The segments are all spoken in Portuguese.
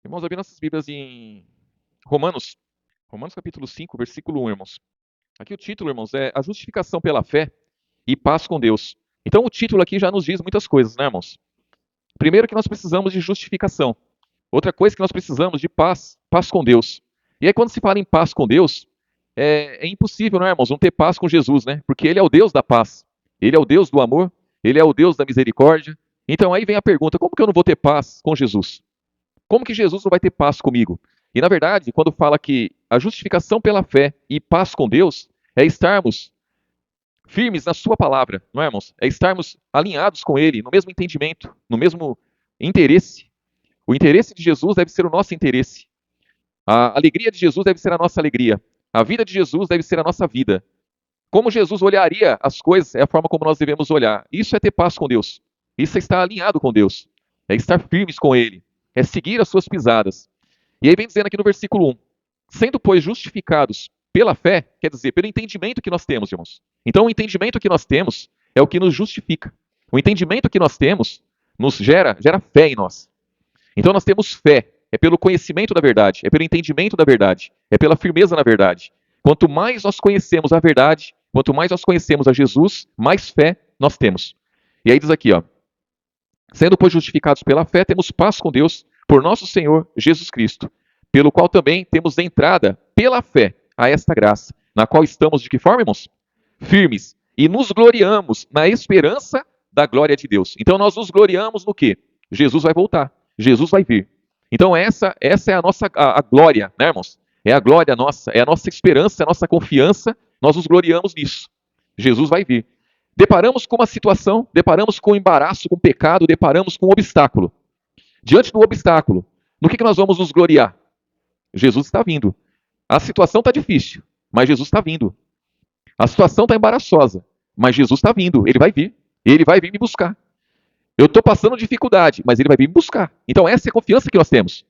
Irmãos, abri nossas Bíblias em Romanos, Romanos capítulo 5, versículo 1, irmãos. Aqui o título, irmãos, é a justificação pela fé e paz com Deus. Então o título aqui já nos diz muitas coisas, né, irmãos? Primeiro que nós precisamos de justificação. Outra coisa que nós precisamos de paz, paz com Deus. E aí quando se fala em paz com Deus, é impossível, né, irmãos, não ter paz com Jesus, né? Porque Ele é o Deus da paz. Ele é o Deus do amor. Ele é o Deus da misericórdia. Então aí vem a pergunta, como que eu não vou ter paz com Jesus? Como que Jesus não vai ter paz comigo? E na verdade, quando fala que a justificação pela fé e paz com Deus é estarmos firmes na sua palavra, não é, irmãos? É estarmos alinhados com Ele, no mesmo entendimento, no mesmo interesse. O interesse de Jesus deve ser o nosso interesse. A alegria de Jesus deve ser a nossa alegria. A vida de Jesus deve ser a nossa vida. Como Jesus olharia as coisas é a forma como nós devemos olhar. Isso é ter paz com Deus. Isso é estar alinhado com Deus. É estar firmes com Ele. É seguir as suas pisadas. E aí vem dizendo aqui no versículo 1: sendo, pois, justificados pela fé, quer dizer, pelo entendimento que nós temos, irmãos. Então, o entendimento que nós temos é o que nos justifica. O entendimento que nós temos nos gera fé em nós. Então, nós temos fé. É pelo conhecimento da verdade, é pelo entendimento da verdade, é pela firmeza na verdade. Quanto mais nós conhecemos a verdade, quanto mais nós conhecemos a Jesus, mais fé nós temos. E aí diz aqui, ó: sendo, pois, justificados pela fé, temos paz com Deus por nosso Senhor Jesus Cristo, pelo qual também temos entrada pela fé a esta graça, na qual estamos de que forma, irmãos? Firmes. E nos gloriamos na esperança da glória de Deus. Então nós nos gloriamos no quê? Jesus vai voltar. Jesus vai vir. Então essa é a nossa a glória, né, irmãos? É a glória nossa, é a nossa esperança, é a nossa confiança. Nós nos gloriamos nisso. Jesus vai vir. Deparamos com uma situação, deparamos com um embaraço, com um pecado, deparamos com um obstáculo. Diante do obstáculo, no que nós vamos nos gloriar? Jesus está vindo. A situação está difícil, mas Jesus está vindo. A situação está embaraçosa, mas Jesus está vindo. Ele vai vir. Ele vai vir me buscar. Eu estou passando dificuldade, mas ele vai vir me buscar. Então essa é a confiança que nós temos.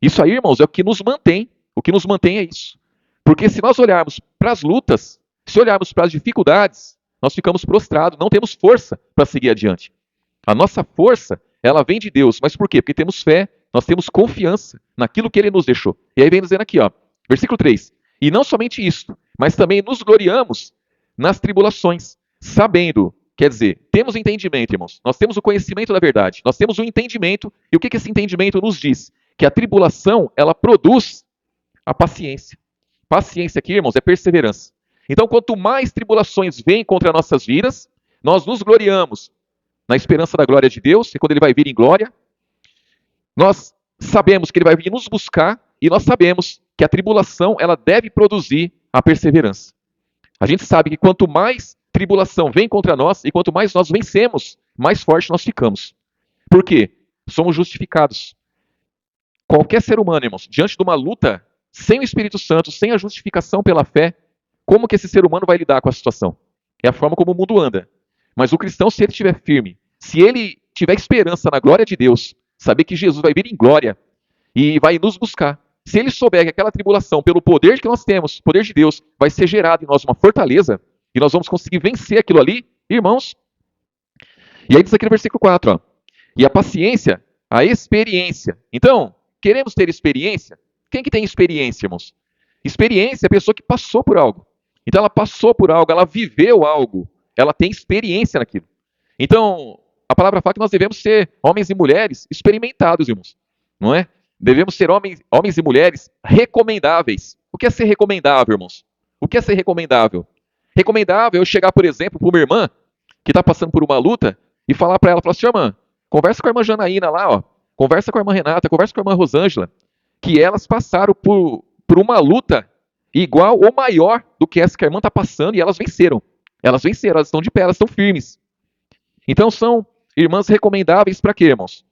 Isso aí, irmãos, é o que nos mantém. O que nos mantém é isso. Porque se nós olharmos para as lutas, se olharmos para as dificuldades, nós ficamos prostrados, não temos força para seguir adiante. A nossa força, ela vem de Deus. Mas por quê? Porque temos fé, nós temos confiança naquilo que Ele nos deixou. E aí vem dizendo aqui, ó, versículo 3: e não somente isto, mas também nos gloriamos nas tribulações, sabendo, quer dizer, temos entendimento, irmãos. Nós temos o conhecimento da verdade, nós temos o entendimento. E o que esse entendimento nos diz? Que a tribulação, ela produz a paciência. Paciência aqui, irmãos, é perseverança. Então, quanto mais tribulações vêm contra nossas vidas, nós nos gloriamos na esperança da glória de Deus, e quando Ele vai vir em glória, nós sabemos que Ele vai vir nos buscar, e nós sabemos que a tribulação, ela deve produzir a perseverança. A gente sabe que quanto mais tribulação vem contra nós, e quanto mais nós vencemos, mais forte nós ficamos. Por quê? Somos justificados. Qualquer ser humano, irmãos, diante de uma luta, sem o Espírito Santo, sem a justificação pela fé, como que esse ser humano vai lidar com a situação? É a forma como o mundo anda. Mas o cristão, se ele estiver firme, se ele tiver esperança na glória de Deus, saber que Jesus vai vir em glória e vai nos buscar, se ele souber que aquela tribulação, pelo poder que nós temos, poder de Deus, vai ser gerado em nós uma fortaleza, e nós vamos conseguir vencer aquilo ali, irmãos. E aí diz aqui no versículo 4, ó, e a paciência, a experiência. Então, queremos ter experiência? Quem que tem experiência, irmãos? Experiência é a pessoa que passou por algo. Então ela passou por algo, ela viveu algo, ela tem experiência naquilo. Então, a palavra fala que nós devemos ser homens e mulheres experimentados, irmãos. Não é? Devemos ser homens e mulheres recomendáveis. O que é ser recomendável, irmãos? O que é ser recomendável? Recomendável é eu chegar, por exemplo, para uma irmã que está passando por uma luta e falar para ela, falar assim: irmã, conversa com a irmã Janaína lá, ó, conversa com a irmã Renata, conversa com a irmã Rosângela, que elas passaram por uma luta igual ou maior do que essa que a irmã está passando, e elas venceram. Elas venceram, elas estão de pé, elas estão firmes. Então são irmãs recomendáveis para quê, irmãos?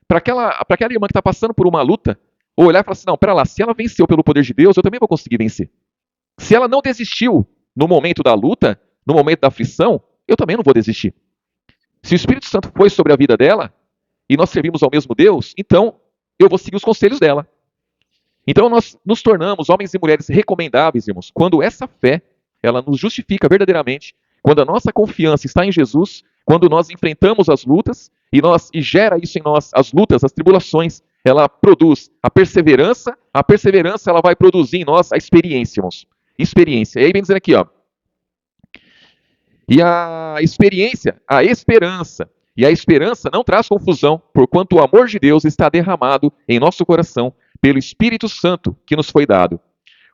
Para aquela irmã que está passando por uma luta, olhar e falar assim: não, pera lá, se ela venceu pelo poder de Deus, eu também vou conseguir vencer. Se ela não desistiu no momento da luta, no momento da aflição, eu também não vou desistir. Se o Espírito Santo foi sobre a vida dela, e nós servimos ao mesmo Deus, então eu vou seguir os conselhos dela. Então nós nos tornamos homens e mulheres recomendáveis, irmãos, quando essa fé, ela nos justifica verdadeiramente, quando a nossa confiança está em Jesus, quando nós enfrentamos as lutas, e gera isso em nós, as lutas, as tribulações, ela produz a perseverança ela vai produzir em nós a experiência, irmãos. Experiência. E aí vem dizendo aqui, ó, e a experiência, a esperança. E a esperança não traz confusão, porquanto o amor de Deus está derramado em nosso coração pelo Espírito Santo que nos foi dado.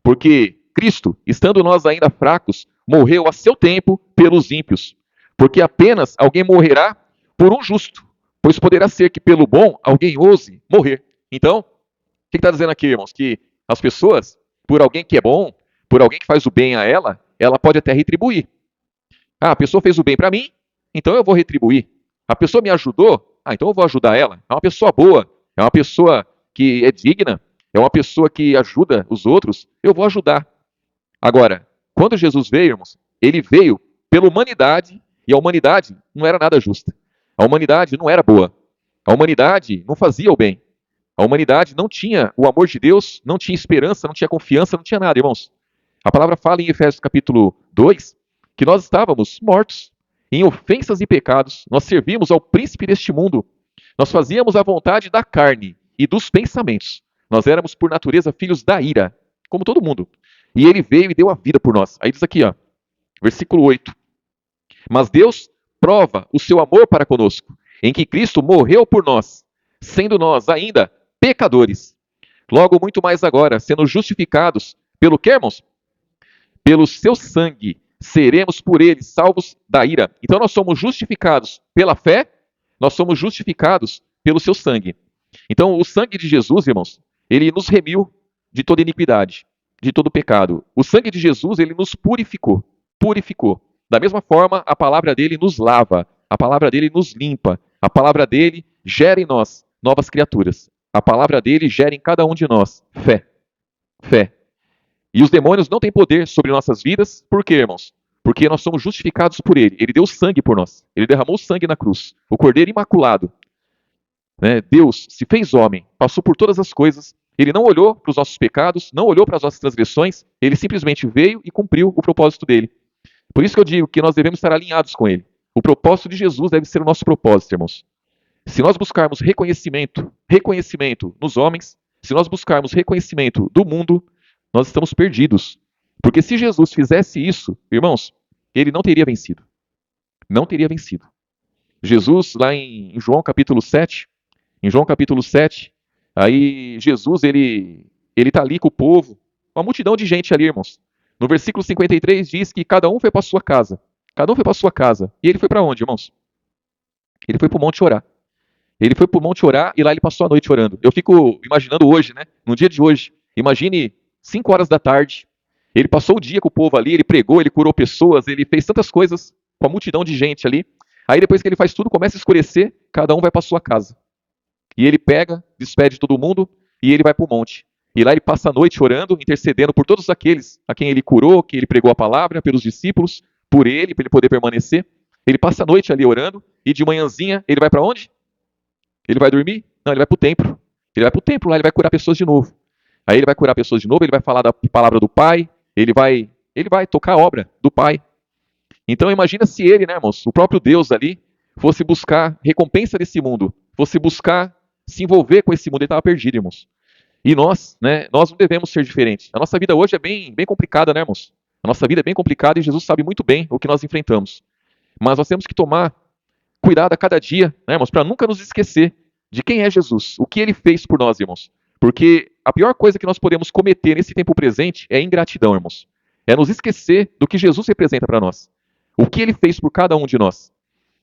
Porque Cristo, estando nós ainda fracos, morreu a seu tempo pelos ímpios. Porque apenas alguém morrerá por um justo, pois poderá ser que pelo bom alguém ouse morrer. Então, o que está dizendo aqui, irmãos? Que as pessoas, por alguém que é bom, por alguém que faz o bem a ela pode até retribuir. Ah, a pessoa fez o bem para mim, então eu vou retribuir. A pessoa me ajudou, então eu vou ajudar ela. É uma pessoa boa, é uma pessoa que é digna, é uma pessoa que ajuda os outros, eu vou ajudar. Agora, quando Jesus veio, irmãos, ele veio pela humanidade, e a humanidade não era nada justa. A humanidade não era boa. A humanidade não fazia o bem. A humanidade não tinha o amor de Deus, não tinha esperança, não tinha confiança, não tinha nada, irmãos. A palavra fala em Efésios capítulo 2 que nós estávamos mortos em ofensas e pecados, nós servíamos ao príncipe deste mundo, nós fazíamos a vontade da carne e dos pensamentos. Nós éramos, por natureza, filhos da ira, como todo mundo. E ele veio e deu a vida por nós. Aí diz aqui, ó, versículo 8. Mas Deus prova o seu amor para conosco, em que Cristo morreu por nós, sendo nós ainda pecadores. Logo, muito mais agora, sendo justificados pelo que, irmãos? Pelo seu sangue, seremos por ele salvos da ira. Então nós somos justificados pela fé, nós somos justificados pelo seu sangue. Então o sangue de Jesus, irmãos, ele nos remiu de toda iniquidade, de todo pecado. O sangue de Jesus, ele nos purificou, purificou. Da mesma forma, a palavra dele nos lava, a palavra dele nos limpa, a palavra dele gera em nós novas criaturas. A palavra dele gera em cada um de nós fé, fé. E os demônios não têm poder sobre nossas vidas, por quê, irmãos? Porque nós somos justificados por ele. Ele deu sangue por nós. Ele derramou sangue na cruz. O Cordeiro Imaculado. Né? Deus se fez homem, passou por todas as coisas. Ele não olhou para os nossos pecados, não olhou para as nossas transgressões. Ele simplesmente veio e cumpriu o propósito dele. Por isso que eu digo que nós devemos estar alinhados com ele. O propósito de Jesus deve ser o nosso propósito, irmãos. Se nós buscarmos reconhecimento nos homens, se nós buscarmos reconhecimento do mundo, nós estamos perdidos. Porque se Jesus fizesse isso, irmãos, ele não teria vencido. Não teria vencido. Jesus, lá em João capítulo 7, aí Jesus, ele está ali com o povo, uma multidão de gente ali, irmãos. No versículo 53 diz que cada um foi para a sua casa. Cada um foi para a sua casa. E ele foi para onde, irmãos? Ele foi para o monte orar. Ele foi para o monte orar e lá ele passou a noite orando. Eu fico imaginando hoje, né? No dia de hoje. Imagine 5 horas da tarde. Ele passou o dia com o povo ali, ele pregou, ele curou pessoas, ele fez tantas coisas com a multidão de gente ali. Aí depois que ele faz tudo, começa a escurecer, cada um vai para sua casa. E ele pega, despede todo mundo e ele vai para o monte. E lá ele passa a noite orando, intercedendo por todos aqueles a quem ele curou, que ele pregou a palavra, pelos discípulos, por ele, para ele poder permanecer. Ele passa a noite ali orando e de manhãzinha ele vai para onde? Ele vai dormir? Não, ele vai para o templo. Ele vai para o templo, lá ele vai curar pessoas de novo. Aí ele vai curar pessoas de novo, ele vai falar da palavra do Pai, ele vai tocar a obra do Pai. Então imagina se ele, né, irmãos, o próprio Deus ali, fosse buscar recompensa desse mundo, fosse buscar se envolver com esse mundo, ele estava perdido, irmãos. E nós, né, nós não devemos ser diferentes. A nossa vida hoje é bem complicada, né, irmãos? A nossa vida é bem complicada e Jesus sabe muito bem o que nós enfrentamos. Mas nós temos que tomar cuidado a cada dia, né, irmãos, para nunca nos esquecer de quem é Jesus, o que ele fez por nós, irmãos. Porque a pior coisa que nós podemos cometer nesse tempo presente é ingratidão, irmãos. É nos esquecer do que Jesus representa para nós. O que ele fez por cada um de nós.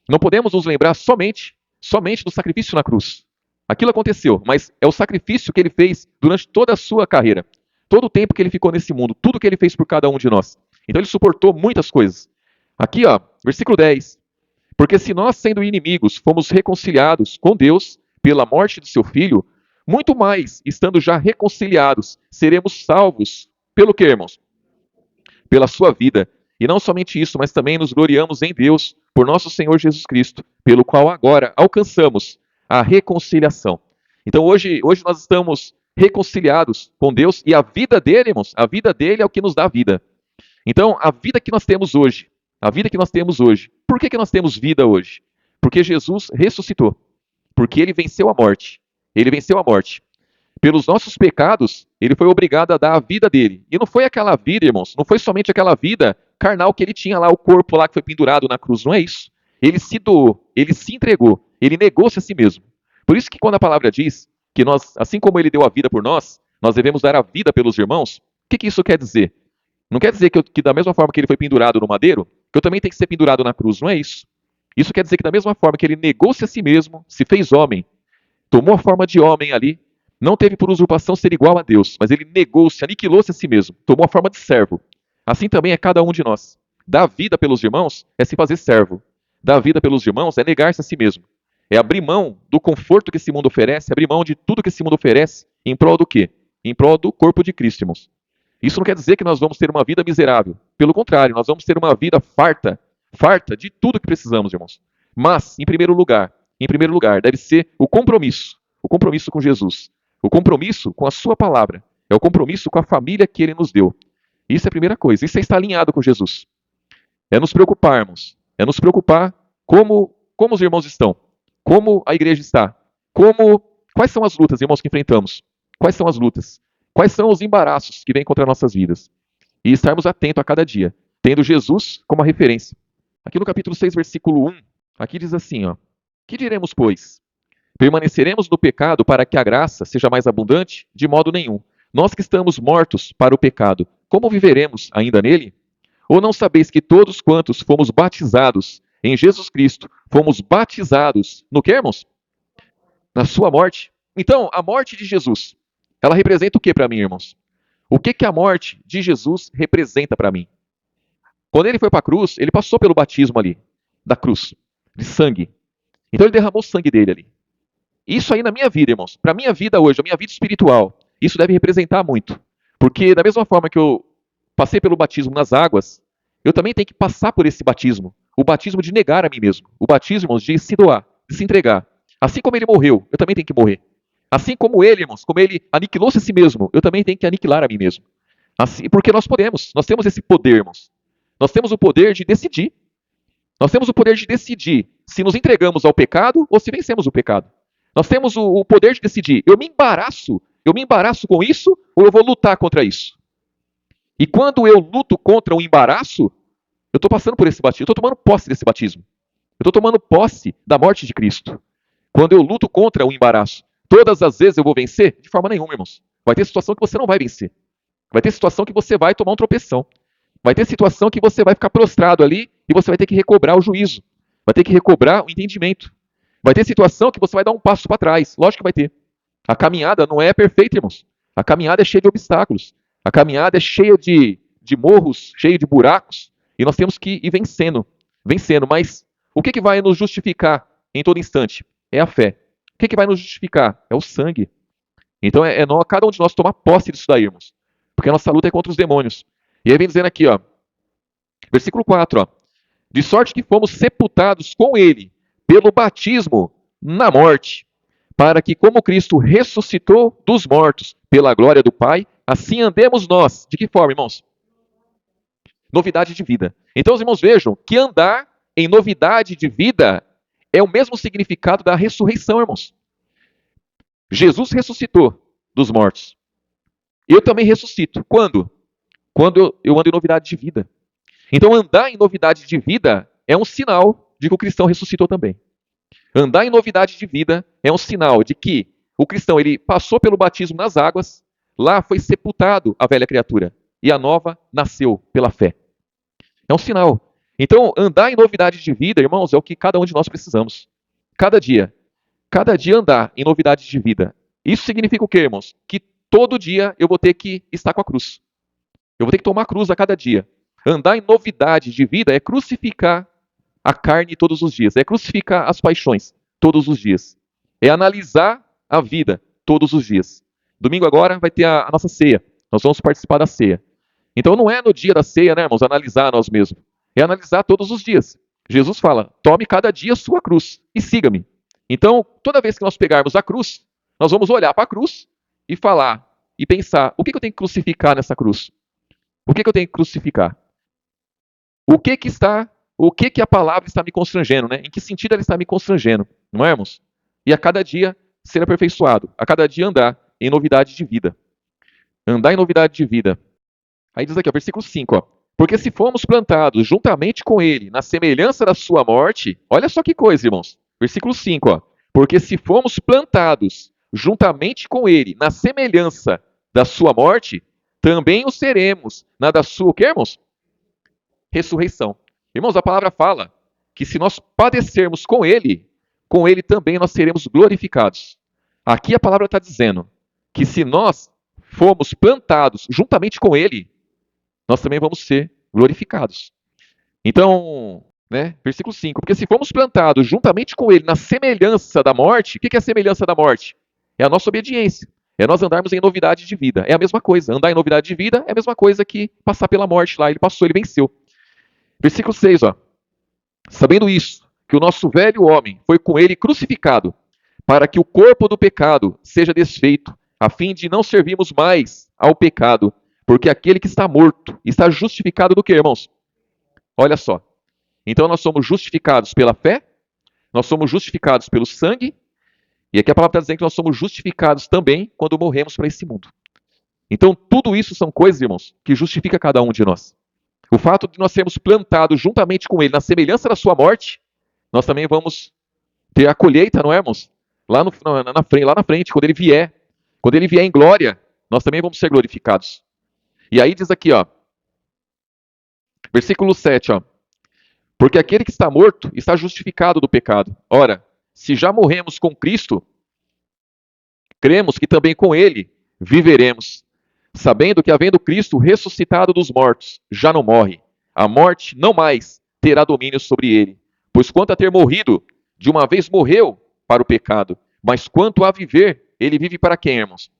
Não podemos nos lembrar somente do sacrifício na cruz. Aquilo aconteceu, mas é o sacrifício que ele fez durante toda a sua carreira. Todo o tempo que ele ficou nesse mundo, tudo que ele fez por cada um de nós. Então ele suportou muitas coisas. Aqui, ó, versículo 10. Porque se nós, sendo inimigos, fomos reconciliados com Deus pela morte do seu filho, muito mais, estando já reconciliados, seremos salvos. Pelo que, irmãos? Pela sua vida. E não somente isso, mas também nos gloriamos em Deus, por nosso Senhor Jesus Cristo, pelo qual agora alcançamos a reconciliação. Então hoje nós estamos reconciliados com Deus e a vida dele, irmãos, a vida dele é o que nos dá vida. Então a vida que nós temos hoje, por que nós temos vida hoje? Porque Jesus ressuscitou, porque ele venceu a morte Ele venceu a morte. Pelos nossos pecados, ele foi obrigado a dar a vida dele. E não foi aquela vida, irmãos, não foi somente aquela vida carnal que ele tinha lá, o corpo lá que foi pendurado na cruz, não é isso. Ele se doou, ele se entregou, ele negou-se a si mesmo. Por isso que quando a palavra diz que nós, assim como ele deu a vida por nós devemos dar a vida pelos irmãos, o que isso quer dizer? Não quer dizer que da mesma forma que ele foi pendurado no madeiro, que eu também tenho que ser pendurado na cruz, não é isso. Isso quer dizer que da mesma forma que ele negou-se a si mesmo, se fez homem, tomou a forma de homem ali, não teve por usurpação ser igual a Deus, mas ele negou-se, aniquilou-se a si mesmo, tomou a forma de servo. Assim também é cada um de nós. Dar vida pelos irmãos é se fazer servo. Dar vida pelos irmãos é negar-se a si mesmo. É abrir mão do conforto que esse mundo oferece, abrir mão de tudo que esse mundo oferece, em prol do quê? Em prol do corpo de Cristo, irmãos. Isso não quer dizer que nós vamos ter uma vida miserável. Pelo contrário, nós vamos ter uma vida farta, farta de tudo que precisamos, irmãos. Mas, em primeiro lugar, deve ser o compromisso com Jesus, o compromisso com a sua palavra, é o compromisso com a família que ele nos deu. Isso é a primeira coisa, isso é estar alinhado com Jesus. É nos preocuparmos, é nos preocupar como os irmãos estão, como a igreja está, quais são as lutas, irmãos, que enfrentamos, quais são as lutas, quais são os embaraços que vêm contra nossas vidas. E estarmos atentos a cada dia, tendo Jesus como a referência. Aqui no capítulo 6, versículo 1, aqui diz assim, ó: que diremos, pois? Permaneceremos no pecado para que a graça seja mais abundante? De modo nenhum. Nós que estamos mortos para o pecado, como viveremos ainda nele? Ou não sabeis que todos quantos fomos batizados em Jesus Cristo, fomos batizados no que, irmãos? Na sua morte. Então, a morte de Jesus, ela representa o que para mim, irmãos? O que a morte de Jesus representa para mim? Quando ele foi para a cruz, ele passou pelo batismo ali, da cruz, de sangue. Então ele derramou o sangue dele ali. Isso aí na minha vida, irmãos, para a minha vida hoje, a minha vida espiritual, isso deve representar muito. Porque da mesma forma que eu passei pelo batismo nas águas, eu também tenho que passar por esse batismo. O batismo de negar a mim mesmo. O batismo, irmãos, de se doar, de se entregar. Assim como ele morreu, eu também tenho que morrer. Assim como ele, irmãos, como ele aniquilou-se a si mesmo, eu também tenho que aniquilar a mim mesmo. Assim, porque nós temos esse poder, irmãos. Nós temos o poder de decidir. Nós temos o poder de decidir se nos entregamos ao pecado ou se vencemos o pecado. Nós temos o poder de decidir, eu me embaraço com isso ou eu vou lutar contra isso? E quando eu luto contra o embaraço, eu estou passando por esse batismo, eu estou tomando posse desse batismo. Eu estou tomando posse da morte de Cristo. Quando eu luto contra o embaraço, todas as vezes eu vou vencer? De forma nenhuma, irmãos. Vai ter situação que você não vai vencer. Vai ter situação que você vai tomar um tropeção. Vai ter situação que você vai ficar prostrado ali e você vai ter que recobrar o juízo. Vai ter que recobrar o entendimento. Vai ter situação que você vai dar um passo para trás. Lógico que vai ter. A caminhada não é perfeita, irmãos. A caminhada é cheia de obstáculos. A caminhada é cheia de morros, cheia de buracos. E nós temos que ir vencendo. Vencendo. Mas o que vai nos justificar em todo instante? É a fé. O que vai nos justificar? É o sangue. Então cada um de nós tomar posse disso daí, irmãos. Porque a nossa luta é contra os demônios. E aí vem dizendo aqui, ó, versículo 4, ó: de sorte que fomos sepultados com ele pelo batismo na morte, para que, como Cristo ressuscitou dos mortos pela glória do Pai, assim andemos nós. De que forma, irmãos? Novidade de vida. Então, os irmãos vejam que andar em novidade de vida é o mesmo significado da ressurreição, irmãos. Jesus ressuscitou dos mortos. Eu também ressuscito. Quando? Quando eu ando em novidade de vida. Então, andar em novidade de vida é um sinal de que o cristão ressuscitou também. Andar em novidade de vida é um sinal de que o cristão ele passou pelo batismo nas águas, lá foi sepultado a velha criatura e a nova nasceu pela fé. É um sinal. Então, andar em novidade de vida, irmãos, é o que cada um de nós precisamos. Cada dia andar em novidade de vida. Isso significa o quê, irmãos? Que todo dia eu vou ter que estar com a cruz. Eu vou ter que tomar a cruz a cada dia. Andar em novidade de vida é crucificar a carne todos os dias, é crucificar as paixões todos os dias, é analisar a vida todos os dias. Domingo agora vai ter a nossa ceia, nós vamos participar da ceia. Então não é no dia da ceia, né, irmãos, analisar nós mesmos, é analisar todos os dias. Jesus fala, tome cada dia a sua cruz e siga-me. Então, toda vez que nós pegarmos a cruz, nós vamos olhar para a cruz e falar, e pensar, o que eu tenho que crucificar nessa cruz? O que eu tenho que crucificar? O que a palavra está me constrangendo, né? Em que sentido ela está me constrangendo, não é, irmãos? E a cada dia ser aperfeiçoado, a cada dia andar em novidade de vida. Andar em novidade de vida. Aí diz aqui, ó, versículo 5, ó. Porque se fomos plantados juntamente com ele na semelhança da sua morte, olha só que coisa, irmãos. Versículo 5, ó. Porque se fomos plantados juntamente com ele na semelhança da sua morte, também o seremos na da sua, o que, irmãos? Ressurreição. Irmãos, a palavra fala que se nós padecermos com ele também nós seremos glorificados. Aqui a palavra está dizendo que se nós formos plantados juntamente com ele, nós também vamos ser glorificados. Então, né, versículo 5, porque se formos plantados juntamente com ele na semelhança da morte, o que é a semelhança da morte? É a nossa obediência, é nós andarmos em novidade de vida, é a mesma coisa, andar em novidade de vida é a mesma coisa que passar pela morte lá, ele passou, ele venceu. Versículo 6, ó, sabendo isso, que o nosso velho homem foi com ele crucificado, para que o corpo do pecado seja desfeito, a fim de não servirmos mais ao pecado, porque aquele que está morto está justificado do que, irmãos? Olha só. Então nós somos justificados pela fé, nós somos justificados pelo sangue, e aqui a palavra está dizendo que nós somos justificados também quando morremos para esse mundo. Então tudo isso são coisas, irmãos, que justifica cada um de nós. O fato de nós sermos plantados juntamente com ele na semelhança da sua morte, nós também vamos ter a colheita, não é, irmãos? Lá na frente, quando ele vier em glória, nós também vamos ser glorificados. E aí diz aqui, ó, versículo 7, ó, porque aquele que está morto está justificado do pecado. Ora, se já morremos com Cristo, cremos que também com ele viveremos, sabendo que havendo Cristo ressuscitado dos mortos, já não morre. A morte não mais terá domínio sobre ele, pois quanto a ter morrido, de uma vez morreu para o pecado, mas quanto a viver, ele vive para quem, irmãos?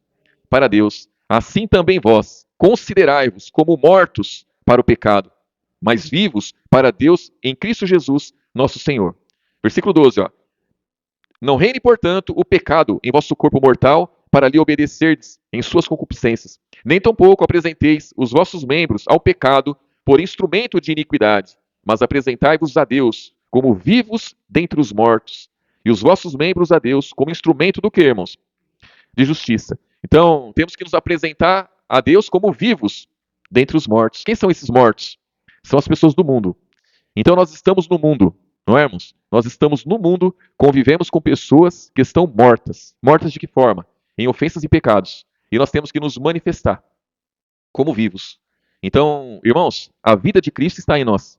Para Deus. Assim também vós, considerai-vos como mortos para o pecado, mas vivos para Deus em Cristo Jesus, nosso Senhor. Versículo 12, ó. Não reine, portanto, o pecado em vosso corpo mortal, para lhe obedecerdes em suas concupiscências. Nem tampouco apresenteis os vossos membros ao pecado por instrumento de iniquidade, mas apresentai-vos a Deus como vivos dentre os mortos, e os vossos membros a Deus como instrumento do que, irmãos? De justiça. Então, temos que nos apresentar a Deus como vivos dentre os mortos. Quem são esses mortos? São as pessoas do mundo. Então, nós estamos no mundo, não é, irmãos? Nós estamos no mundo, convivemos com pessoas que estão mortas. Mortas de que forma? Em ofensas e pecados. E nós temos que nos manifestar como vivos. Então, irmãos, a vida de Cristo está em nós.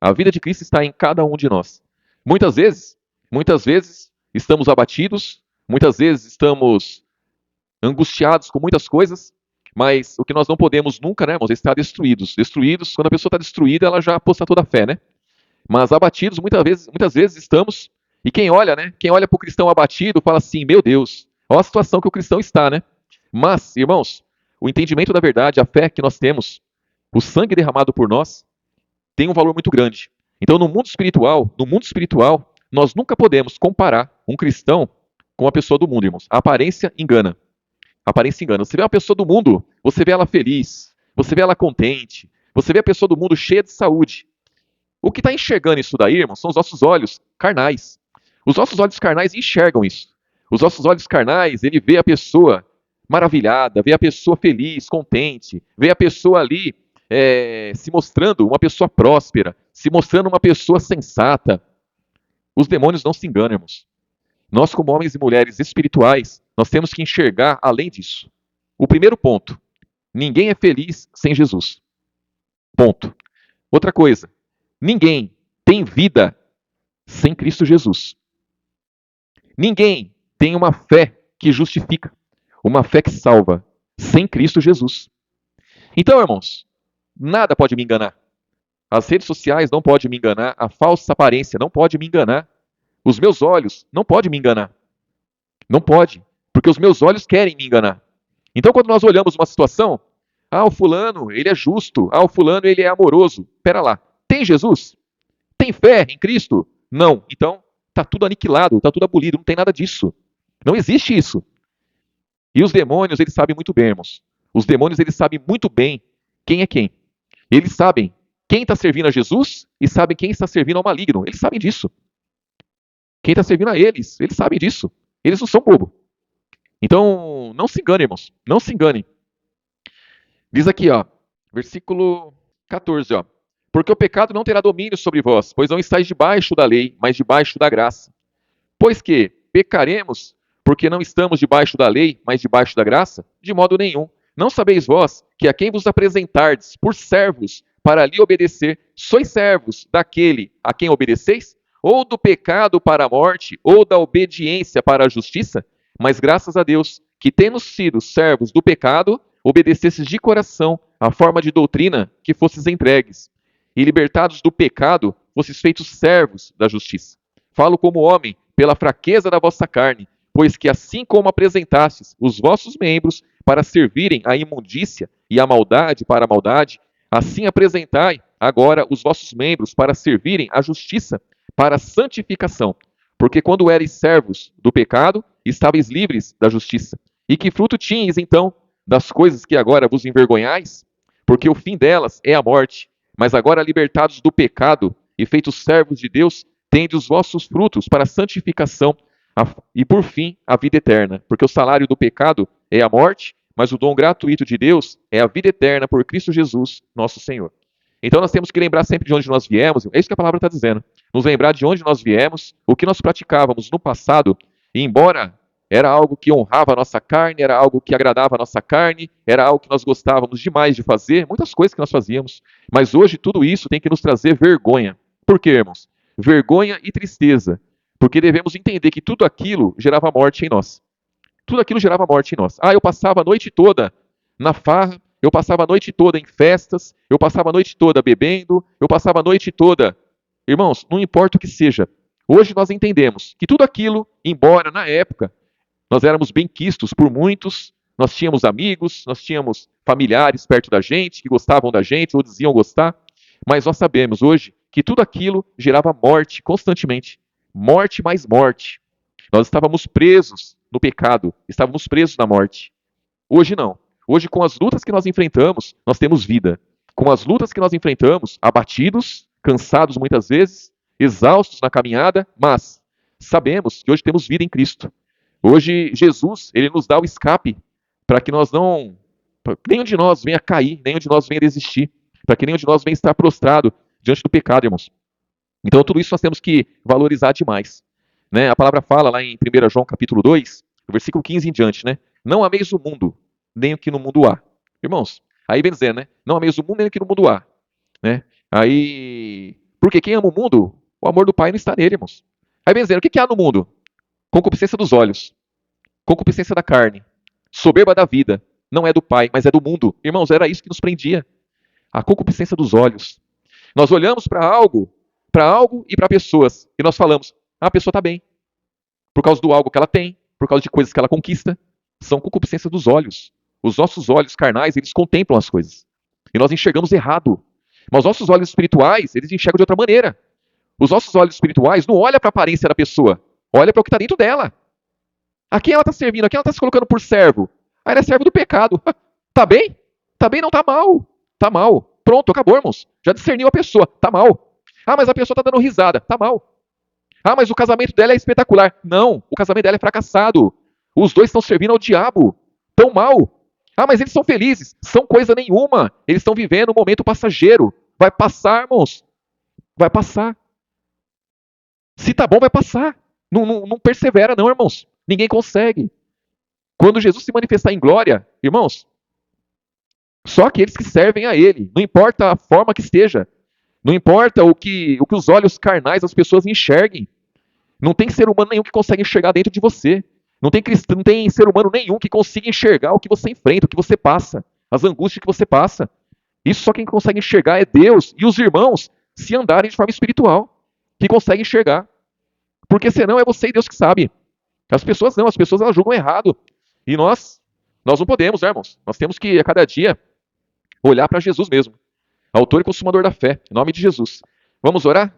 A vida de Cristo está em cada um de nós. Muitas vezes estamos abatidos, muitas vezes estamos angustiados com muitas coisas, mas o que nós não podemos nunca, né, irmãos, é estar destruídos. Destruídos, quando a pessoa está destruída, ela já aposta toda a fé, né? Mas abatidos, muitas vezes estamos, e quem olha, né, quem olha para o cristão abatido, fala assim, meu Deus, olha a situação que o cristão está, né? Mas, irmãos, o entendimento da verdade, a fé que nós temos, o sangue derramado por nós, tem um valor muito grande. Então, no mundo espiritual, nós nunca podemos comparar um cristão com a pessoa do mundo, irmãos. A aparência engana. A aparência engana. Você vê uma pessoa do mundo, você vê ela feliz, você vê ela contente, você vê a pessoa do mundo cheia de saúde. O que está enxergando isso daí, irmãos, são os nossos olhos carnais. Os nossos olhos carnais enxergam isso. Os nossos olhos carnais, ele vê a pessoa maravilhada, vê a pessoa feliz, contente, vê a pessoa ali se mostrando uma pessoa próspera, se mostrando uma pessoa sensata. Os demônios não se enganam, irmãos. Nós, como homens e mulheres espirituais, nós temos que enxergar além disso. O primeiro ponto, ninguém é feliz sem Jesus. Ponto. Outra coisa, ninguém tem vida sem Cristo Jesus. Ninguém tem uma fé que justifica, uma fé que salva, sem Cristo Jesus. Então, irmãos, nada pode me enganar. As redes sociais não podem me enganar, a falsa aparência não pode me enganar, os meus olhos não podem me enganar. Não pode, porque os meus olhos querem me enganar. Então, quando nós olhamos uma situação, o fulano, ele é justo, o fulano, ele é amoroso. Pera lá, tem Jesus? Tem fé em Cristo? Não. Então, está tudo aniquilado, está tudo abolido, não tem nada disso. Não existe isso. E os demônios, eles sabem muito bem, irmãos. Os demônios, eles sabem muito bem quem é quem. Eles sabem quem está servindo a Jesus e sabem quem está servindo ao maligno. Eles sabem disso. Quem está servindo a eles sabem disso. Eles não são bobo. Então, não se engane, irmãos. Não se engane. Diz aqui, ó, versículo 14, ó. Porque o pecado não terá domínio sobre vós, pois não estáis debaixo da lei, mas debaixo da graça. Pois que pecaremos porque não estamos debaixo da lei, mas debaixo da graça? De modo nenhum. Não sabeis vós que a quem vos apresentardes por servos para lhe obedecer, sois servos daquele a quem obedeceis? Ou do pecado para a morte, ou da obediência para a justiça? Mas graças a Deus, que tendo sido servos do pecado, obedecesses de coração a forma de doutrina que fosses entregues. E libertados do pecado, fosses feitos servos da justiça. Falo como homem, pela fraqueza da vossa carne, pois que assim como apresentastes os vossos membros para servirem à imundícia e à maldade para a maldade, assim apresentai agora os vossos membros para servirem à justiça, para a santificação. Porque quando erais servos do pecado, estáveis livres da justiça. E que fruto tinhais então das coisas que agora vos envergonhais? Porque o fim delas é a morte. Mas agora libertados do pecado e feitos servos de Deus, tende os vossos frutos para a santificação e, por fim, a vida eterna. Porque o salário do pecado é a morte, mas o dom gratuito de Deus é a vida eterna por Cristo Jesus, nosso Senhor. Então nós temos que lembrar sempre de onde nós viemos, é isso que a palavra está dizendo. Nos lembrar de onde nós viemos, o que nós praticávamos no passado, e embora era algo que honrava a nossa carne, era algo que agradava a nossa carne, era algo que nós gostávamos demais de fazer, muitas coisas que nós fazíamos, mas hoje tudo isso tem que nos trazer vergonha. Por quê, irmãos? Vergonha e tristeza, porque devemos entender que tudo aquilo gerava morte em nós. Tudo aquilo gerava morte em nós. Ah, eu passava a noite toda na farra, eu passava a noite toda em festas, eu passava a noite toda bebendo, eu passava a noite toda. Irmãos, não importa o que seja, hoje nós entendemos que tudo aquilo, embora na época nós éramos bem quistos por muitos, nós tínhamos amigos, nós tínhamos familiares perto da gente que gostavam da gente ou diziam gostar, mas nós sabemos hoje que tudo aquilo gerava morte constantemente. Morte mais morte. Nós estávamos presos no pecado, estávamos presos na morte. Hoje não. Hoje, com as lutas que nós enfrentamos, nós temos vida. Com as lutas que nós enfrentamos, abatidos, cansados muitas vezes, exaustos na caminhada, mas sabemos que hoje temos vida em Cristo. Hoje, Jesus, ele nos dá o escape para que nós não, nenhum de nós venha cair, nenhum de nós venha desistir, para que nenhum de nós venha estar prostrado diante do pecado, irmãos. Então, tudo isso nós temos que valorizar demais. Né? A palavra fala lá em 1 João capítulo 2, versículo 15 em diante, né? Não ameis o mundo, nem o que no mundo há. Irmãos, aí vem dizendo, né? Não ameis o mundo, nem o que no mundo há. Né? Aí, porque quem ama o mundo, o amor do Pai não está nele, irmãos. Aí vem dizendo, o que há no mundo? Concupiscência dos olhos, concupiscência da carne, soberba da vida. Não é do Pai, mas é do mundo. Irmãos, era isso que nos prendia. A concupiscência dos olhos. Nós olhamos para algo e para pessoas, e nós falamos, a pessoa está bem. Por causa do algo que ela tem, por causa de coisas que ela conquista. São concupiscência dos olhos. Os nossos olhos carnais, eles contemplam as coisas. E nós enxergamos errado. Mas os nossos olhos espirituais, eles enxergam de outra maneira. Os nossos olhos espirituais não olham para a aparência da pessoa, olham para o que está dentro dela. A quem ela está servindo, a quem ela está se colocando por servo. Ah, ela é servo do pecado. Tá bem? Tá bem, não tá mal. Tá mal. Pronto, acabou, irmãos. Já discerniu a pessoa. Tá mal. Ah, mas a pessoa está dando risada. Tá mal. Ah, mas o casamento dela é espetacular. Não, o casamento dela é fracassado. Os dois estão servindo ao diabo. Tão mal. Ah, mas eles são felizes. São coisa nenhuma. Eles estão vivendo um momento passageiro. Vai passar, irmãos. Vai passar. Se tá bom, vai passar. Não persevera, não, irmãos. Ninguém consegue. Quando Jesus se manifestar em glória, irmãos, só aqueles que servem a Ele. Não importa a forma que esteja. Não importa o que os olhos carnais das pessoas enxerguem. Não tem ser humano nenhum que consegue enxergar dentro de você. Não tem ser humano nenhum que consiga enxergar o que você enfrenta, o que você passa, as angústias que você passa. Isso só quem consegue enxergar é Deus e os irmãos, se andarem de forma espiritual, que conseguem enxergar. Porque senão é você e Deus que sabe. As pessoas não, as pessoas elas julgam errado. E nós não podemos, né, irmãos? Nós temos que, a cada dia, olhar para Jesus mesmo. Autor e consumador da fé, em nome de Jesus. Vamos orar?